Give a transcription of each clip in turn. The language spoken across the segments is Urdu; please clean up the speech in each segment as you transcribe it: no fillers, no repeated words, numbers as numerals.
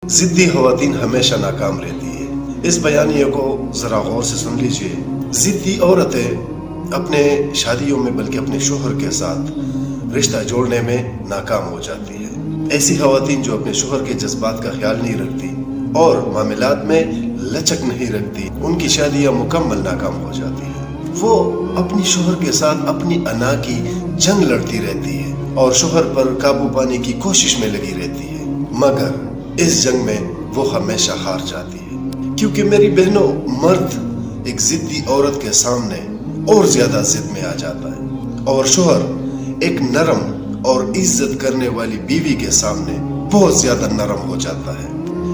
ضدی خواتین ہمیشہ ناکام رہتی ہے۔ اس بیانیے کو ذرا غور سے سن لیجئے۔ ضدی عورتیں اپنے شادیوں میں بلکہ اپنے شوہر کے ساتھ رشتہ جوڑنے میں ناکام ہو جاتی ہے۔ ایسی خواتین جو اپنے شوہر کے جذبات کا خیال نہیں رکھتی اور معاملات میں لچک نہیں رکھتی، ان کی شادیاں مکمل ناکام ہو جاتی ہیں۔ وہ اپنی شوہر کے ساتھ اپنی انا کی جنگ لڑتی رہتی ہے اور شوہر پر قابو پانے کی کوشش میں لگی رہتی ہے، مگر اس جنگ میں وہ ہمیشہ ہار جاتی ہے، کیونکہ میری بہنوں، مرد ایک ضدی عورت کے سامنے اور زیادہ ضد میں آ جاتا ہے، اور شوہر ایک نرم اور عزت کرنے والی بیوی کے سامنے بہت زیادہ نرم ہو جاتا ہے۔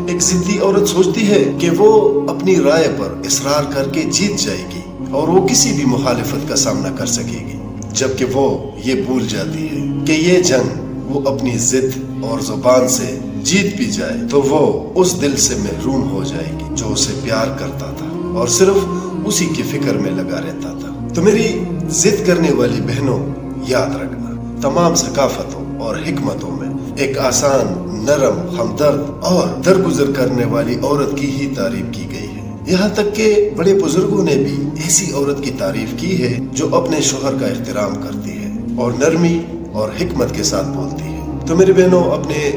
ایک ضدی عورت سوچتی ہے کہ وہ اپنی رائے پر اصرار کر کے جیت جائے گی اور وہ کسی بھی مخالفت کا سامنا کر سکے گی، جبکہ وہ یہ بھول جاتی ہے کہ یہ جنگ وہ اپنی ضد اور زبان سے جیت بھی جائے تو وہ اس دل سے محروم ہو جائے گی جو اسے پیار کرتا تھا اور صرف اسی کی فکر میں لگا رہتا تھا۔ تو میری ضد کرنے والی بہنوں، یاد رکھنا، تمام ثقافتوں اور حکمتوں میں ایک آسان، نرم، ہمدرد اور درگزر کرنے والی عورت کی ہی تعریف کی گئی ہے۔ یہاں تک کہ بڑے بزرگوں نے بھی ایسی عورت کی تعریف کی ہے جو اپنے شوہر کا احترام کرتی ہے اور نرمی اور حکمت کے ساتھ بولتی ہے۔ تو میری بہنوں، اپنے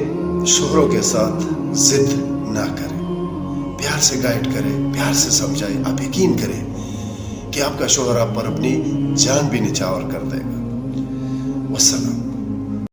شوہروں کے ساتھ ضد نہ کریں، پیار سے گائیڈ کریں، پیار سے سمجھائیں۔ آپ یقین کریں کہ آپ کا شوہر آپ پر اپنی جان بھی نچھاور کر دے گا۔ والسلام۔